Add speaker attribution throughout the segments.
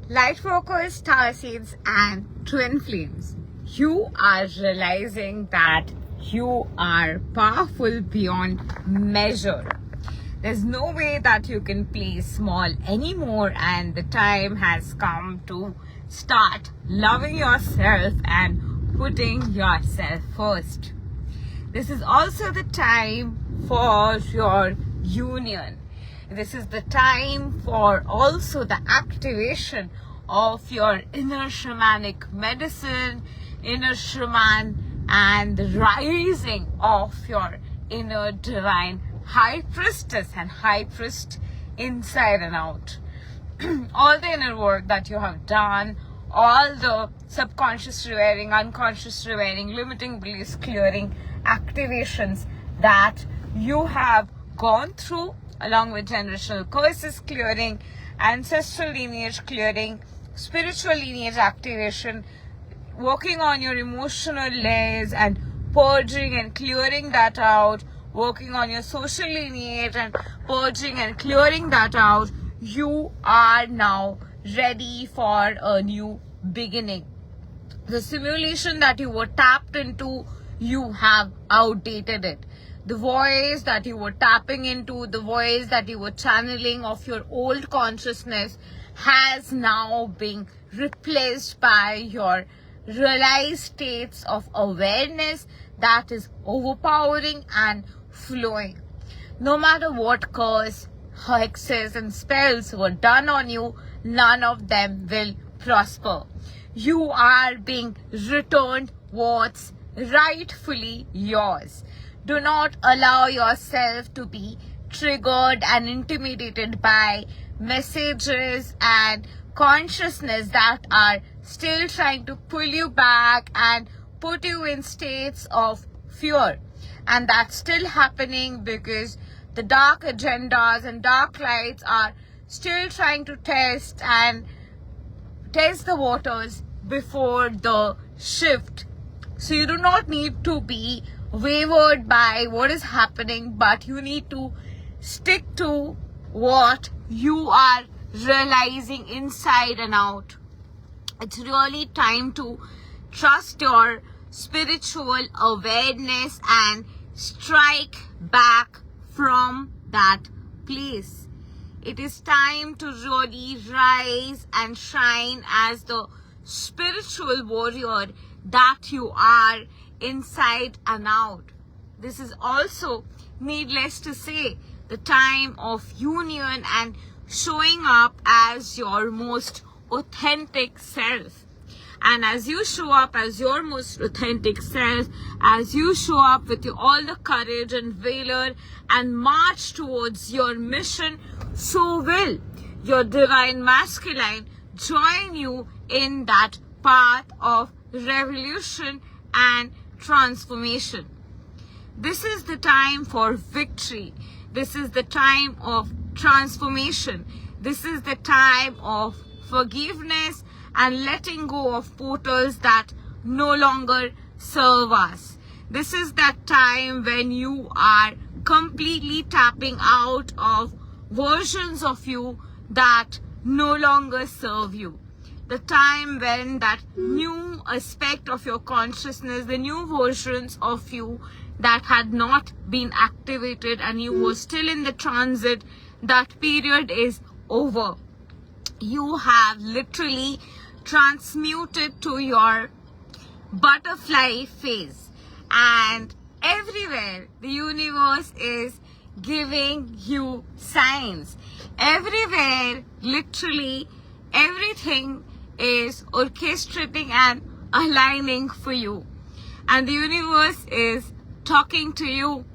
Speaker 1: Light focus, star seeds, and twin flames. You are realizing that you are powerful beyond measure. There's no way that you can play small anymore, and the time has come to start loving yourself and putting yourself first. This is also the time for your union. This is the time for also the activation of your inner shamanic medicine, inner shaman, and the rising of your inner divine high priestess and high priest inside and out. All the inner work that you have done, all the subconscious rewiring, unconscious rewiring, limiting beliefs clearing, activations that you have gone through, along with generational curses clearing, ancestral lineage clearing, spiritual lineage activation, working on your emotional layers and purging and clearing that out, working on your social lineage and purging and clearing that out. You are now ready for a new beginning. The simulation that you were tapped into, you have outdated it. The voice that you were tapping into, the voice that you were channeling of your old consciousness has now been replaced by your realized states of awareness that is overpowering and flowing. No matter what curse, hexes, and spells were done on you, none of them will prosper. You are being returned what's rightfully yours. Do not allow yourself to be triggered and intimidated by messages and consciousness that are still trying to pull you back and put you in states of fear. And that's still happening because the dark agendas and dark lights are still trying to test the waters before the shift. So you do not need to be wavered by what is happening, but you need to stick to what you are realizing inside and out. It's really time to trust your spiritual awareness and strike back from that place. It is time to really rise and shine as the spiritual warrior that you are inside and out. This is also, needless to say, the time of union and showing up as your most authentic self. And as you show up as your most authentic self, as you show up with all the courage and valor and march towards your mission, so will your divine masculine join you in that path of revolution and transformation. This is the time for victory. This is the time of transformation. This is the time of forgiveness and letting go of portals that no longer serve us. This is that time when you are completely tapping out of versions of you that no longer serve you. The time when that new aspect of your consciousness, the new versions of you that had not been activated and you were still in the transit, that period is over. You have literally transmuted to your butterfly phase, and everywhere the universe is giving you signs. Everywhere, literally everything is orchestrating and aligning for you, and the universe is talking to you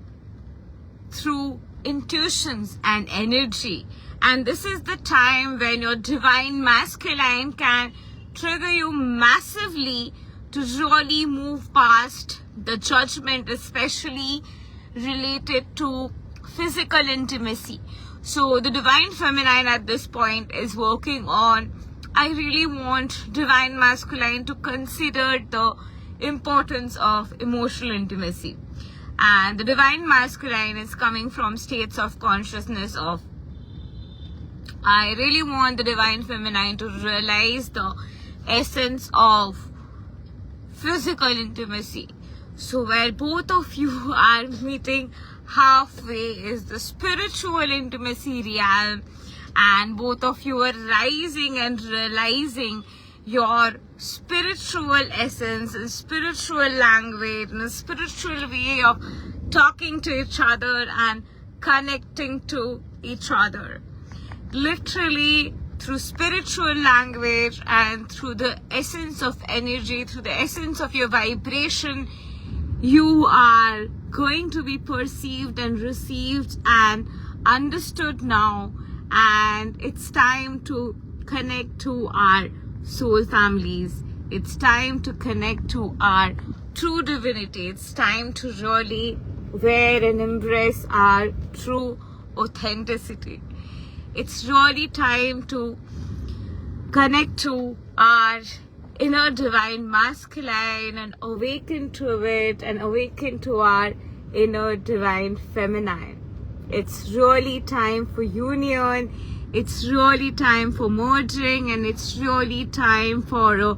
Speaker 1: through intuitions and energy. And this is the time when your divine masculine can trigger you massively to really move past the judgment, especially related to physical intimacy. So the divine feminine at this point is working on, I really want divine masculine to consider the importance of emotional intimacy. And the divine masculine is coming from states of consciousness of I really want the divine feminine to realize the essence of physical intimacy. So where both of you are meeting halfway is the spiritual intimacy realm, and both of you are rising and realizing your spiritual essence and spiritual language and a spiritual way of talking to each other and connecting to each other. Literally through spiritual language and through the essence of energy, through the essence of your vibration, you are going to be perceived and received and understood now. And it's time to connect to our soul families. It's time to connect to our true divinity. It's time to really wear and embrace our true authenticity. It's really time to connect to our inner divine masculine and awaken to it and awaken to our inner divine feminine. It's really time for union. It's really time for merging, and it's really time for a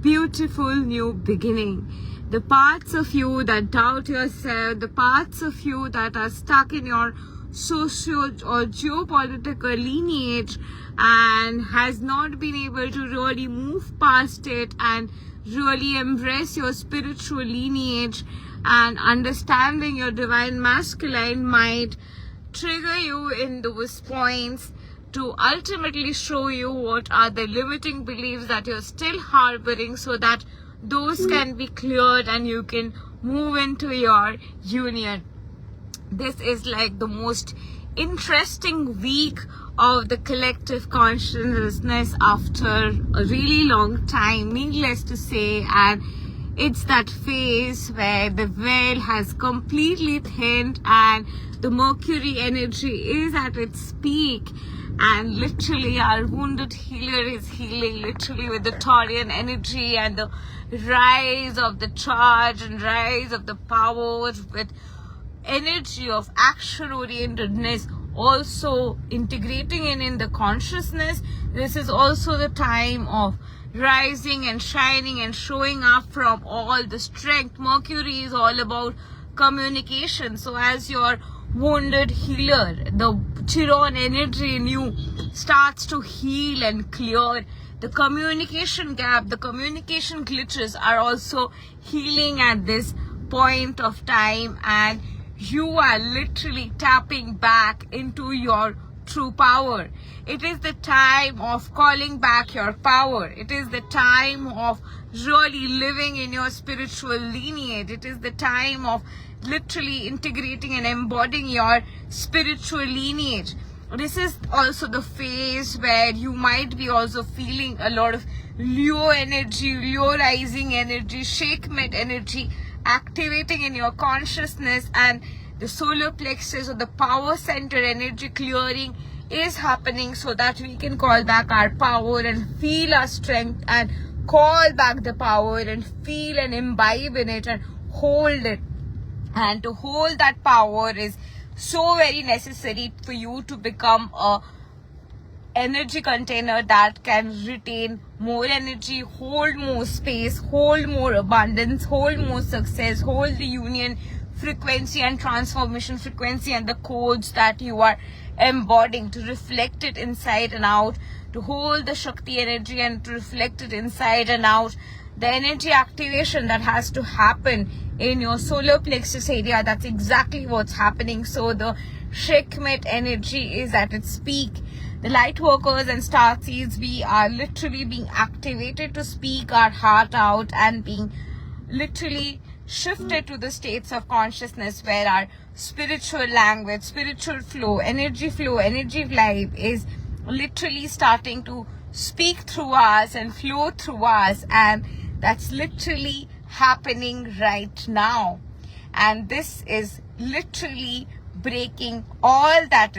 Speaker 1: beautiful new beginning. The parts of you that doubt yourself, the parts of you that are stuck in your social or geopolitical lineage and has not been able to really move past it and really embrace your spiritual lineage and understanding your divine masculine might trigger you in those points to ultimately show you what are the limiting beliefs that you're still harboring, so that those can be cleared and you can move into your union. This is like the most interesting week of the collective consciousness after a really long time, needless to say, and it's that phase where the veil has completely thinned and the Mercury energy is at its peak, and literally our wounded healer is healing literally with the Taurian energy and the rise of the charge and rise of the power with energy of action orientedness also integrating in the consciousness. This is also the time of rising and shining and showing up from all the strength. Mercury is all about communication. So as your wounded healer, the Chiron energy in you starts to heal and clear. The communication gap, the communication glitches are also healing at this point of time, and you are literally tapping back into your true power. It is the time of calling back your power. It is the time of really living in your spiritual lineage. It is the time of literally integrating and embodying your spiritual lineage. This is also the phase where you might be also feeling a lot of Leo energy, Leo rising energy, Sekhmet energy activating in your consciousness, and the solar plexus or the power center energy clearing is happening so that we can call back our power and feel our strength and call back the power and feel and imbibe in it and hold it. And to hold that power is so very necessary for you to become a energy container that can retain more energy, hold more space, hold more abundance, hold more success, hold the union frequency and transformation frequency and the codes that you are embodying, to reflect it inside and out, to hold the Shakti energy and to reflect it inside and out. The energy activation that has to happen in your solar plexus area, that's exactly what's happening. So the Sekhmet energy is at its peak. The light workers and star seeds, we are literally being activated to speak our heart out and being literally shifted to the states of consciousness where our spiritual language, spiritual flow, energy vibe is literally starting to speak through us and flow through us, and that's literally happening right now. And this is literally breaking all that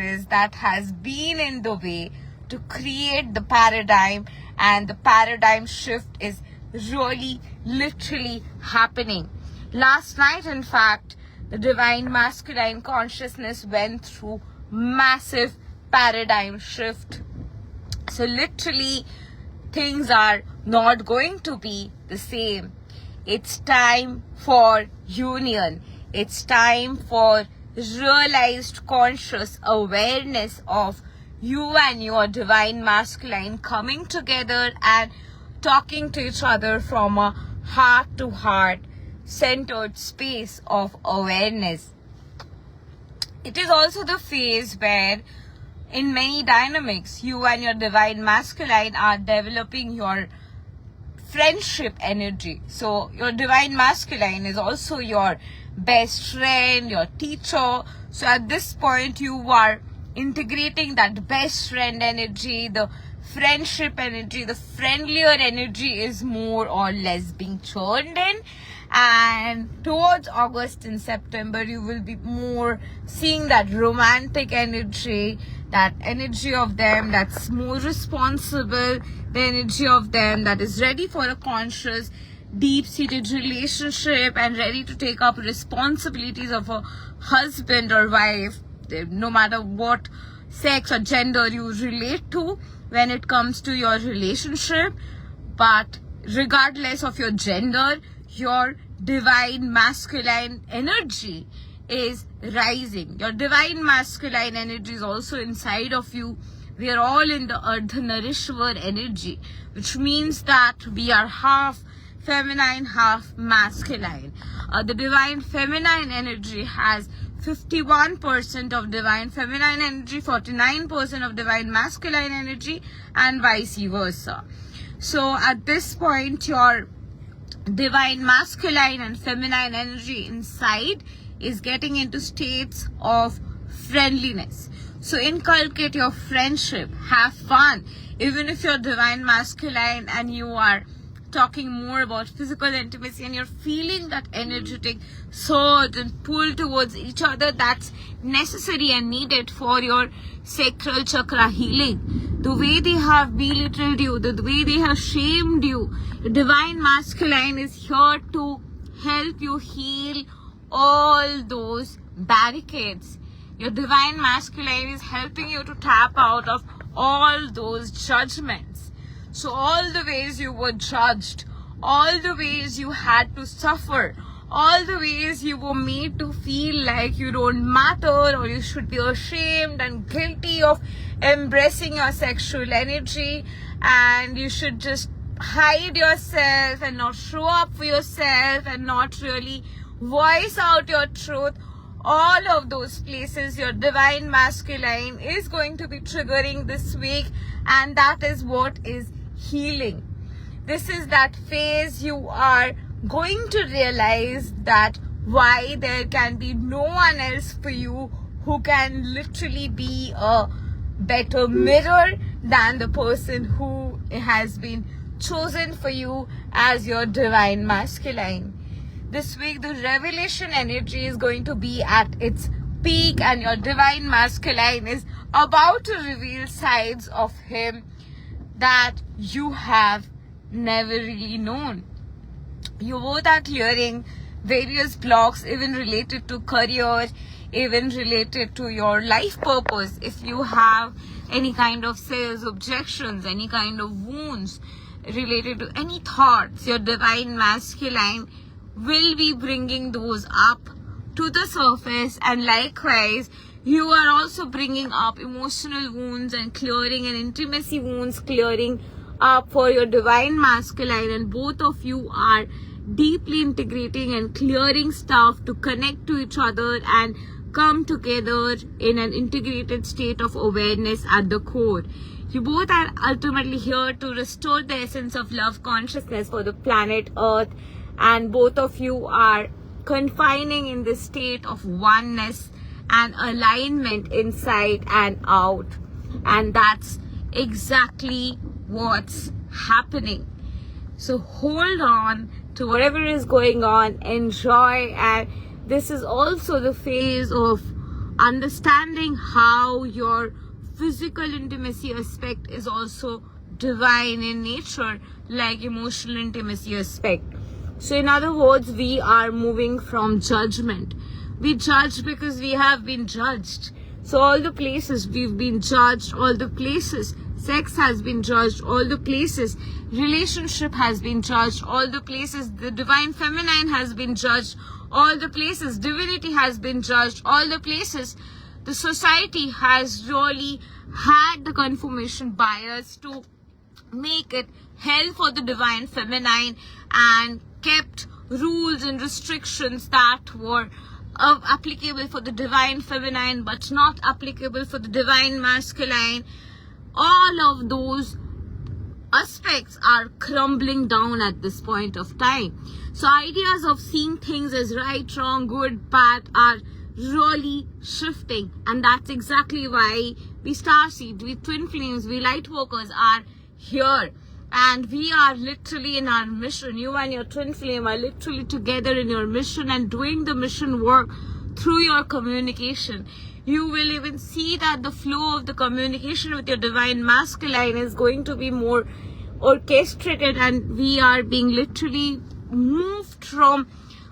Speaker 1: has been in the way to create the paradigm, and the paradigm shift is really literally happening. Last night, in fact, the divine masculine consciousness went through massive paradigm shift So literally, things are not going to be the same. It's time for union. It's time for realized conscious awareness of you and your divine masculine coming together and talking to each other from a heart to heart centered space of awareness. It is also the phase where in many dynamics, you and your divine masculine are developing your friendship energy. So your divine masculine is also your best friend, your teacher. So at this point, you are integrating that best friend energy, the friendship energy, the friendlier energy is more or less being churned in. And towards August and September, you will be more seeing that romantic energy, that energy of them that's more responsible, the energy of them that is ready for a conscious, deep-seated relationship and ready to take up responsibilities of a husband or wife, no matter what sex or gender you relate to when it comes to your relationship. But regardless of your gender, your divine masculine energy is rising. Your divine masculine energy is also inside of you. We are all in the Ardhanarishwar energy, which means that we are half feminine, half masculine. The divine feminine energy has 51% of divine feminine energy, 49% of divine masculine energy, and vice versa. So at this point, your divine masculine and feminine energy inside is getting into states of friendliness. So inculcate your friendship, have fun. Even if you're divine masculine and you are talking more about physical intimacy and you're feeling that energetic surge and pull towards each other, that's necessary and needed for your sacral chakra healing. The way they have belittled you, the way they have shamed you, the divine masculine is here to help you heal all those barricades. Your divine masculine is helping you to tap out of all those judgments. So all the ways you were judged, all the ways you had to suffer, all the ways you were made to feel like you don't matter or you should be ashamed and guilty of embracing your sexual energy and you should just hide yourself and not show up for yourself and not really voice out your truth. All of those places your divine masculine is going to be triggering this week, and that is what is healing. This is that phase you are going to realize that why there can be no one else for you who can literally be a better mirror than the person who has been chosen for you as your divine masculine. This week, the revelation energy is going to be at its peak and your divine masculine is about to reveal sides of him that you have never really known. You both are clearing various blocks, even related to career, even related to your life purpose. If you have any kind of sales objections, any kind of wounds related to any thoughts, your divine masculine will be bringing those up to the surface, and likewise you are also bringing up emotional wounds and clearing and intimacy wounds clearing up for your divine masculine, and both of you are deeply integrating and clearing stuff to connect to each other and come together in an integrated state of awareness at the core. You both are ultimately here to restore the essence of love consciousness for the planet Earth, and both of you are confining in this state of oneness and alignment inside and out. And that's exactly what's happening. So hold on to whatever is going on, enjoy, and this is also the phase of understanding how your physical intimacy aspect is also divine in nature, like emotional intimacy aspect. So in other words, we are moving from judgment. We judge because we have been judged. So all the places we've been judged, all the places Sex has been judged all the places. Relationship has been judged all the places. The divine feminine has been judged all the places. Divinity has been judged all the places. The society has really had the confirmation bias to make it hell for the divine feminine and kept rules and restrictions that were applicable for the divine feminine but not applicable for the divine masculine. All of those aspects are crumbling down at this point of time. So ideas of seeing things as right, wrong, good, bad are really shifting, and that's exactly why we starseed, we twin flames, we light workers are here, and we are literally in our mission. You and your twin flame are literally together in your mission and doing the mission work through your communication. You will even see that the flow of the communication with your divine masculine is going to be more orchestrated, and we are being literally moved from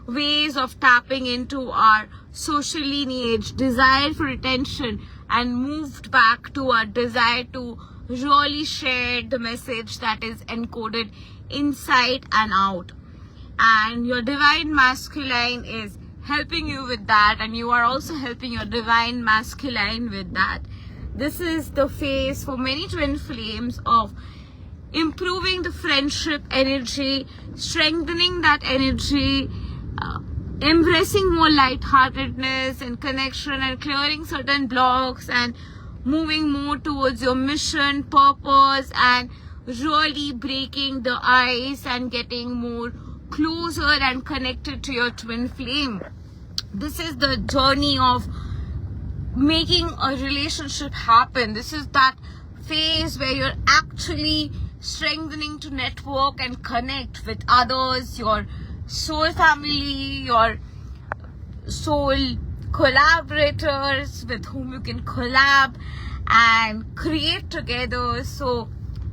Speaker 1: ways of tapping into our social lineage, desire for attention, and moved back to our desire to really share the message that is encoded inside and out. And your divine masculine is helping you with that, and you are also helping your divine masculine with that. This is the phase for many twin flames of improving the friendship energy, strengthening that energy, embracing more lightheartedness and connection, and clearing certain blocks and moving more towards your mission, purpose, and really breaking the ice and getting more closer and connected to your twin flame. This is the journey of making a relationship happen. This is that phase where you're actually strengthening to network and connect with others, your soul family, your soul collaborators with whom you can collab and create together. So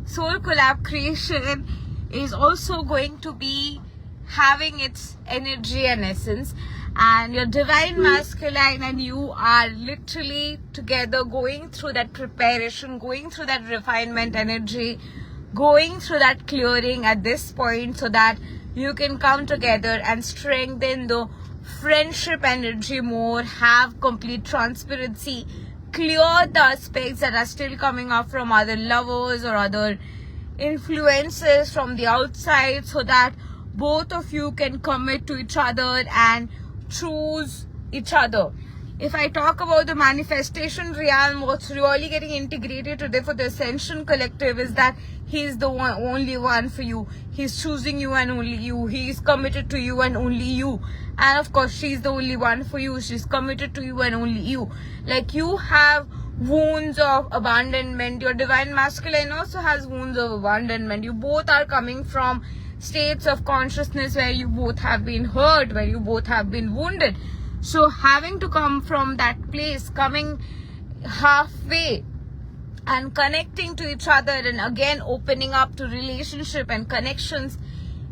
Speaker 1: soul collab creation is also going to be having its energy and essence, and your divine masculine and you are literally together going through that preparation, going through that refinement energy, going through that clearing at this point, so that you can come together and strengthen the friendship energy more, have complete transparency, clear the aspects that are still coming up from other lovers or other influences from the outside, so that both of you can commit to each other and choose each other. If I talk about the manifestation realm, what's really getting integrated today for the Ascension Collective is that he's the only one for you. He's choosing you and only you. He's committed to you and only you. And of course, she's the only one for you. She's committed to you and only you. Like, you have wounds of abandonment. Your divine masculine also has wounds of abandonment. You both are coming from states of consciousness where you both have been hurt, where you both have been wounded. So having to come from that place, coming halfway and connecting to each other and again opening up to relationship and connections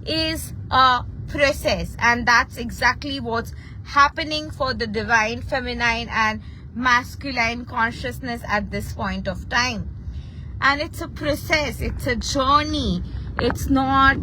Speaker 1: is a process, and that's exactly what's happening for the divine feminine and masculine consciousness at this point of time. And it's a process, it's a journey. It's not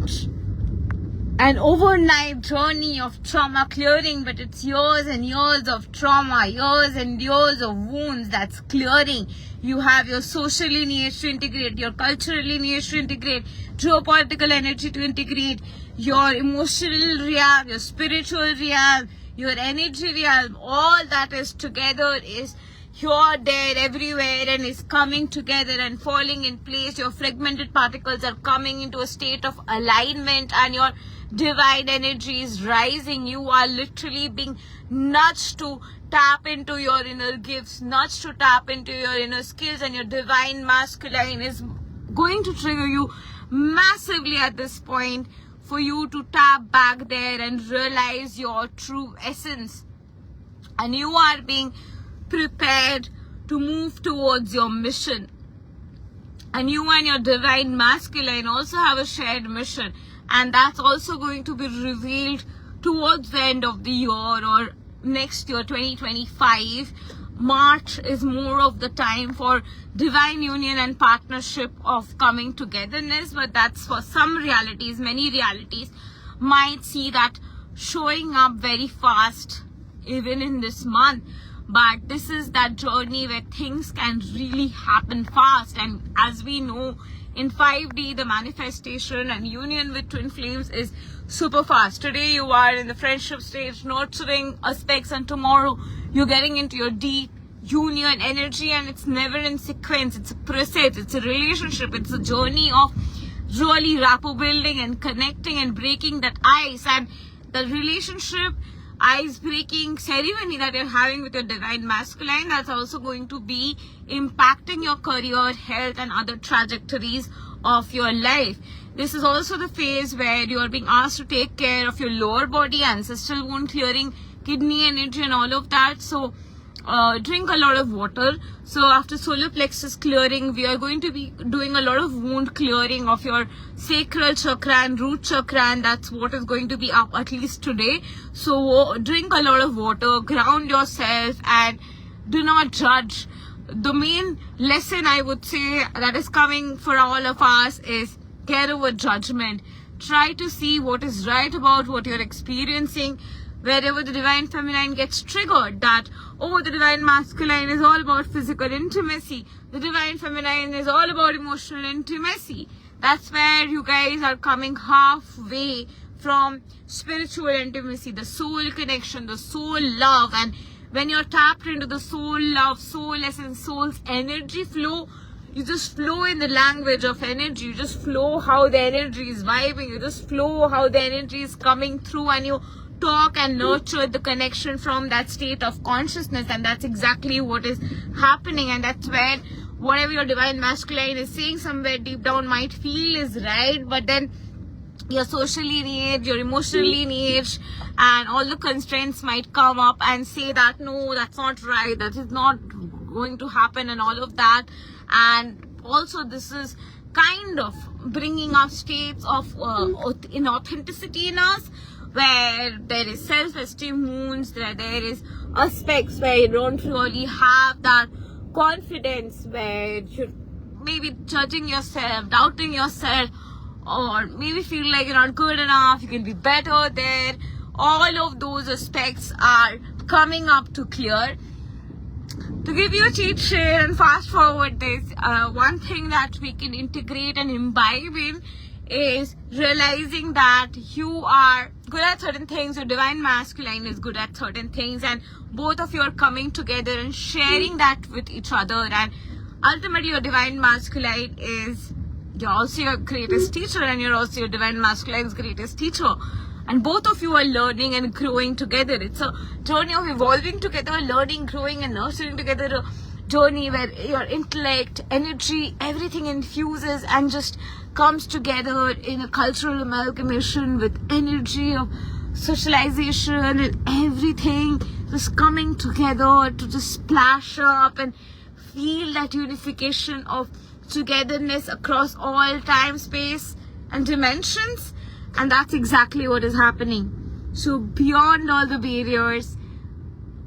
Speaker 1: an overnight journey of trauma clearing, but it's years and years of trauma, years and years of wounds that's clearing. You have your social lineage to integrate, your cultural lineage to integrate, geopolitical energy to integrate, your emotional realm, your spiritual realm, your energy realm. All that is together is here, there, everywhere, and is coming together and falling in place. Your fragmented particles are coming into a state of alignment, and your divine energy is rising. You are literally being nudged to tap into your inner gifts, nudged to tap into your inner skills, and your divine masculine is going to trigger you massively at this point for you to tap back there and realize your true essence. And you are being prepared to move towards your mission. And you and your divine masculine also have a shared mission, and that's also going to be revealed towards the end of the year or next year, 2025. March is more of the time for divine union and partnership of coming togetherness, but that's for some realities. Many realities might see that showing up very fast even in this month, but this is that journey where things can really happen fast. And as we know, in 5D, the manifestation and union with twin flames is super fast. Today you are in the friendship stage, nurturing aspects, and tomorrow you're getting into your deep union energy, and it's never in sequence. It's a process, it's a relationship, it's a journey of really rapport building and connecting and breaking that ice. And the relationship ice breaking ceremony that you're having with your divine masculine, that's also going to be impacting your career, health, and other trajectories of your life. This is also the phase where you're being asked to take care of your lower body, ancestral wound clearing, kidney energy, and all of that. So drink a lot of water. So after solar plexus clearing, we are going to be doing a lot of wound clearing of your sacral chakra and root chakra, and that's what is going to be up at least today. So drink a lot of water, ground yourself, and do not judge. The main lesson I would say that is coming for all of us is get over judgment. Try to see what is right about what you're experiencing. Wherever the divine feminine gets triggered, that, oh, the divine masculine is all about physical intimacy, the divine feminine is all about emotional intimacy, that's where you guys are coming halfway from spiritual intimacy, the soul connection, the soul love. And when you're tapped into the soul love, soul essence, soul's energy flow, you just flow in the language of energy. You just flow how the energy is vibing. You just flow how the energy is coming through, and you talk and nurture the connection from that state of consciousness. And that's exactly what is happening. And that's where whatever your divine masculine is saying somewhere deep down might feel is right, but then you're socially engaged, you're emotionally engaged, and all the constraints might come up and say that no, that's not right, that is not going to happen, and all of that. And also this is kind of bringing up states of inauthenticity in us, where there is self-esteem wounds, there is aspects where you don't really have that confidence, where you're maybe judging yourself, doubting yourself, or maybe feel like you're not good enough, you can be better there. All of those aspects are coming up to clear. To give you a cheat sheet and fast forward this, one thing that we can integrate and imbibe in is realizing that you are good at certain things, your divine masculine is good at certain things, and both of you are coming together and sharing that with each other. And ultimately your divine masculine is, you're also your greatest teacher, and you're also your divine masculine's greatest teacher, and both of you are learning and growing together. It's a journey of evolving together, learning, growing, and nurturing together. A journey where your intellect, energy, everything infuses and just comes together in a cultural amalgamation with energy of socialization and everything just coming together to just splash up and feel that unification of togetherness across all time, space, and dimensions. And that's exactly what is happening. So beyond all the barriers,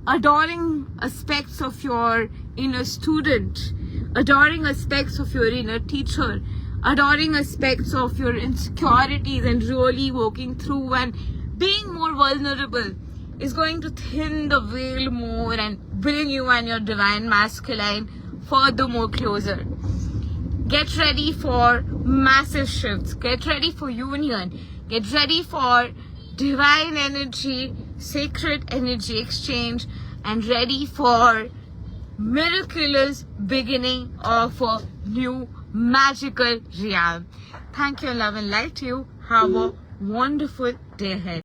Speaker 1: adoring aspects of your inner student, adoring aspects of your inner teacher, adoring aspects of your insecurities, and really walking through and being more vulnerable is going to thin the veil more and bring you and your divine masculine furthermore closer. Get ready for massive shifts. Get ready for union. Get ready for divine energy, sacred energy exchange, and ready for miraculous beginning of a new magical realm. Thank you, love and light to you. Have a wonderful day ahead.